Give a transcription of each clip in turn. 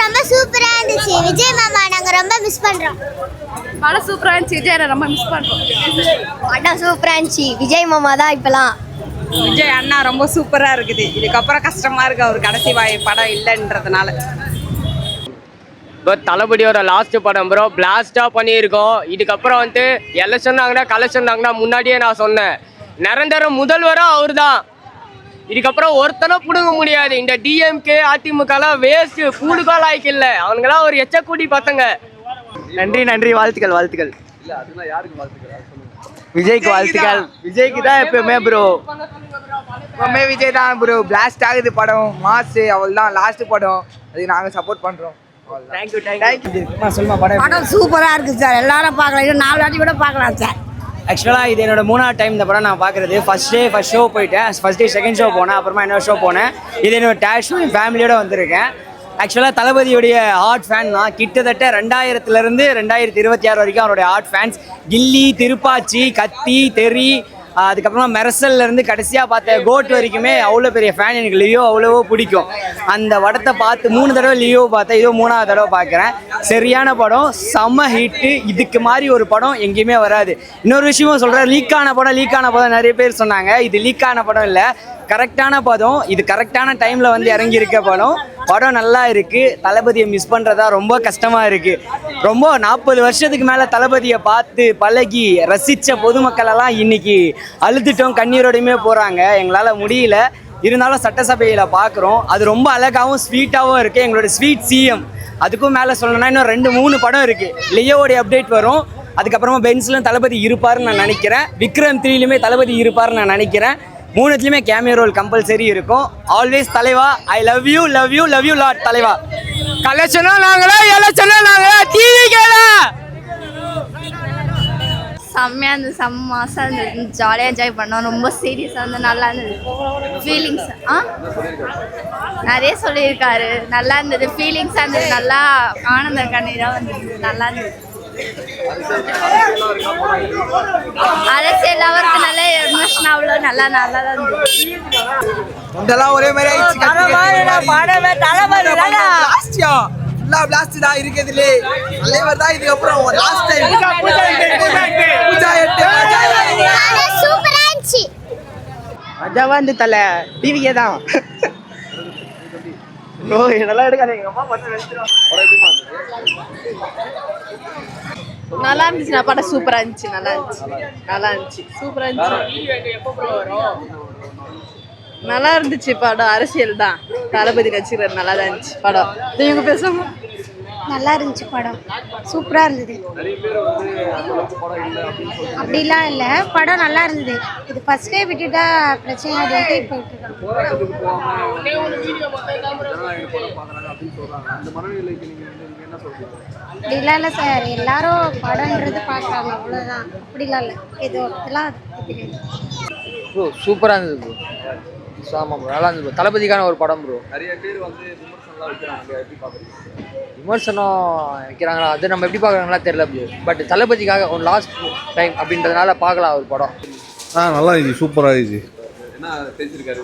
ரொம்ப சூப்பரா இருந்துச்சு. விஜய் மாமா நாங்க ரொம்ப மிஸ் பண்றோம். படம் சூப்பரா இருந்துச்சு. விஜய் ரொம்ப மிஸ் பண்றோம். படம் சூப்பரா இருந்துச்சு. விஜய் மாமா தான் இப்பலாம். விஜய் அண்ணா ரொம்ப சூப்பரா இருக்குது. இதுக்கப்புறம் கஷ்டமா இருக்கு அவர் கடைசி படம் இல்லைன்றதுனால. இப்போ தளபதியோட லாஸ்ட் படம் ப்ரோ பிளாஸ்டாக பண்ணியிருக்கோம். இதுக்கப்புறம் வந்து எலெக்ஷன் ஆகுனா கலெக்ஷன் ஆகுனா முன்னாடியே நான் சொன்னேன் நிரந்தர முதல்வராக அவர் தான். இதுக்கப்புறம் ஒருத்தனை பிடுங்க முடியாது. இந்த டிஎம்கே அதிமுகலாம் வேஸ்ட்டு கூடுகால் ஆய்க்கில்ல அவனுங்களாம் ஒரு எச்சக்கூடி பசங்க. நன்றி நன்றி வாழ்த்துக்கள் வாழ்த்துக்கள். விஜய்க்கு வாழ்த்துக்கள். விஜய்க்கு தான் எப்பவுமே ப்ரோ. எப்பவுமே விஜய் தான் ப்ரோ. பிளாஸ்ட் ஆகுது படம் மாசு அவள் தான் லாஸ்ட் படம். அதுக்கு நாங்கள் சப்போர்ட் பண்ணுறோம். Thank you thank you. சொல்லுமா படம் சூப்பரா இருக்கு சார். எல்லாரும் பார்க்கலாம். இன்னும் 4 வாட்டி கூட பார்க்கலாம் சார். ஆக்சுவலாக இது என்னோட 3ஆவது டைம் இந்த படம் நான் பார்க்குறது. ஃபர்ஸ்ட் ஷோ போயிட்டேன். ஃபர்ஸ்ட் டே செகண்ட் ஷோ போனேன். அப்புறமா இன்னொரு ஷோ போனேன். இது என்னோட டேட் ஷோ. என் ஃபேமிலியோட வந்திருக்கேன். ஆக்சுவலாக தளபதியுடைய ஹார்ட் ஃபேன் நான். கிட்டத்தட்ட 2000லேருந்து 2026 வரைக்கும் அவருடைய ஹார்ட் ஃபேன்ஸ். கில்லி, திருப்பாச்சி, கத்தி, தெரி, அதுக்கப்புறமா மெரசல்லேருந்து கடைசியாக பார்த்த கோட் வரைக்குமே அவ்வளோ பெரிய ஃபேன். எனக்கு லியோ அவ்வளவோ பிடிக்கும். அந்த படத்தை பார்த்து 3 தடவை லியோ பார்த்தேன். இதோ 3ஆவது தடவை பார்க்குறேன். சரியான படம், செம்ம ஹிட்டு. இதுக்கு மாதிரி ஒரு படம் எங்கேயுமே வராது. இன்னொரு விஷயமும் சொல்கிறேன், லீக்கான படம் நிறைய பேர் சொன்னாங்க. இது லீக்கான படம் இல்லை, கரெக்டான படம். இது கரெக்டான டைமில் வந்து இறங்கியிருக்க படம் நல்லா இருக்குது. தளபதியை மிஸ் பண்ணுறதா ரொம்ப கஷ்டமாக இருக்குது. ரொம்ப 40 வருஷத்துக்கு மேலே தளபதியை பார்த்து பழகி ரசித்த பொதுமக்களெல்லாம் இன்றைக்கி அழுதுட்டோம், கண்ணீரோடையுமே போகிறாங்க. எங்களால் முடியல. இருந்தாலும் சட்டசபையில் பார்க்குறோம். அது ரொம்ப அழகாகவும் ஸ்வீட்டாகவும் இருக்குது. எங்களோட ஸ்வீட் சிஎம். அதுக்கும் மேலே சொல்லணும்னா இன்னும் 2-3 படம் இருக்குது. லியோவோடைய அப்டேட் வரும். அதுக்கப்புறமா பென்ஸ்லும் தளபதி இருப்பாருன்னு நான் நினைக்கிறேன். விக்ரம் 3லுமே தளபதி இருப்பாருன்னு நான் நினைக்கிறேன். 3த்துலையுமே கேமியோ ரோல் கம்பல்சரி இருக்கும். ஆல்வேஸ் தலைவா, I love you love you love you lot தலைவா. கலெக்ஷனும் நாங்களா, எலெக்ஷனும் நாங்களா, டிவி கேளா. செம்மையாக இருந்தது. செம்ம மாசாக இருந்தது. ஜாலியாக என்ஜாய் பண்ணோம். ரொம்ப சீரியஸாக இருந்தது. நல்லா இருந்தது. ஃபீலிங்ஸ் நிறைய சொல்லியிருக்காரு. நல்லா இருந்தது. ஃபீலிங்ஸாக இருந்தது. நல்லா ஆனந்த கண்ணீராக வந்தது. நல்லா இருந்தது. அரசியல் அவருக்கு நல்ல எமோஷன் அவ்வளோ நல்லா தான் இருந்தது. ஒரே மாதிரி இருக்குதுலே தலைவர் தான். இதுக்கப்புறம் லாஸ்ட் டைம் சூப்பரா இருந்துச்சு. மஜாவா இருந்து தலை டிவிக்கே தான். நல்லா எடுக்காதீங்க. நல்லா இருந்துச்சு. படம் சூப்பரா இருந்துச்சு. நல்லா இருந்துச்சு. சூப்பரா இருந்துச்சு. நல்லா இருந்துச்சு படம். அரசியல் தான். தளபதி நடிச்சிருக்காரு. நல்லா தான் இருந்துச்சு படம். நீங்க பேசுங்க. நல்லா இருந்துச்சு படம். சூப்பரா இருந்தது. அப்படிலாம் இல்லை, படம் நல்லா இருந்தது. இது ஃபர்ஸ்டே விட்டுட்டா பிரச்சனை போயிட்டு அப்படிலாம் இல்லை சார். எல்லாரும் படம்ன்றது பார்க்குறாங்க, அவ்வளோதான். அப்படிலாம் இல்லை. இது இதெல்லாம் ப்ரோ சூப்பராக இருந்தது ப்ரோ. ஆமாம் ப்ரோ, நல்லா இருந்தது ப்ரோ. தளபதிக்கான ஒரு படம் ப்ரோ. நிறைய பேர் வந்து விமர்சனம்லாம் வைக்கிறாங்க, எப்படி பார்க்குறீங்க? விமர்சனம் வைக்கிறாங்களா, அது நம்ம எப்படி பார்க்குறாங்களா தெரியல ப்ரோ. பட் தளபதிக்காக ஒரு லாஸ்ட் டைம் அப்படின்றதுனால பார்க்கலாம் ஒரு படம். நல்லா இருந்துச்சு. சூப்பராக இருந்துச்சு. என்ன பேசியிருக்காரு?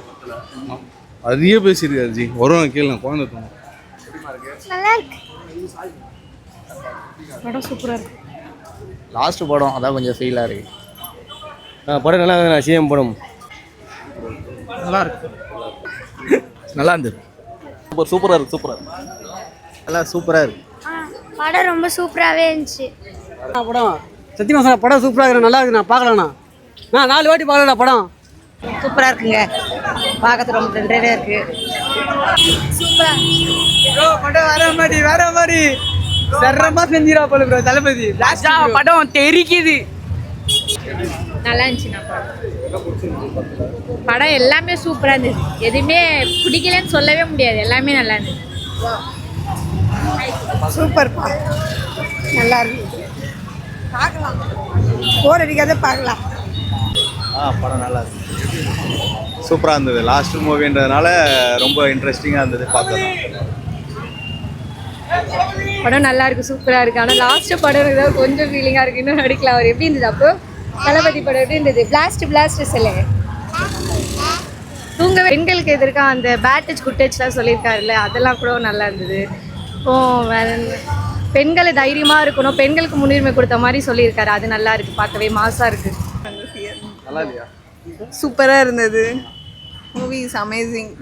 அதிக பேசியிருக்காரு ஜி. வருவாங்க கேளுங்க. குழந்தை தோணும். நல்லா இருக்கு. படம் சூப்பராக இருக்கு. லாஸ்ட் படம் அதான் கொஞ்சம் ஃபெயிலாக இருக்கு. படம் நல்லா இருக்குண்ணா. சிஎம் படம் நல்லா இருக்கு. நல்லா இருந்தது. சூப்பராக இருக்கு. நல்லா சூப்பராக இருக்கு. படம் ரொம்ப சூப்பராகவே இருந்துச்சு. படம் சத்தியமா சார், படம் சூப்பராக இருக்கு. நல்லா இருக்கு. நான் பார்க்கலண்ணா. நான் 4 வாட்டி பார்க்கலண்ணா. படம் சூப்பராக இருக்குங்க. பார்க்கறதுக்கு ரொம்ப ரெண்டே இருக்கு. படம் வேற மாதிரி சரமா செஞ்சிரா போல ப்ரோ தளபதி. படம் தெரிக்குது. நல்லா இருந்துச்சு. படம் எல்லாமே சூப்பராக இருந்துச்சு. எதுவுமே பிடிக்கலன்னு சொல்லவே முடியாது. எல்லாமே நல்லா இருந்துச்சு. சூப்பர்ப்பா. நல்லா இருந்துச்சு. பார்க்கலாம். போர் அடிக்காத பார்க்கலாம். படம் நல்லா இருக்கு. சூப்பராக இருந்தது. லாஸ்ட் மூவின்றதுனால ரொம்ப இன்ட்ரெஸ்டிங்காக இருந்தது பார்த்தோம். படம் நல்லா இருக்கு. சூப்பராக இருக்கு. ஆனால் லாஸ்ட் படம் ஏதாவது கொஞ்சம் ஃபீலிங்காக இருக்கு. இன்னும் நடிக்கலாம். அவர் எப்படி இருந்தது அப்போ? தளபதி படம் எப்படி இருந்தது? பிளாஸ்ட் சொல்லுங்க. தூங்க பெண்களுக்கு எதிர்க்க அந்த பேட் டச் குட் டச்லாம் சொல்லியிருக்காருல்ல, அதெல்லாம் கூட நல்லா இருந்தது. அப்புறம் வேற என்ன, பெண்களை தைரியமா இருக்கணும், பெண்களுக்கு முன்னுரிமை கொடுத்த மாதிரி சொல்லியிருக்காரு. அது நல்லா இருக்கு, பார்க்கவே மாசா இருக்கு. நல்லா இல்லையா? சூப்பராக இருந்தது. Movie is amazing.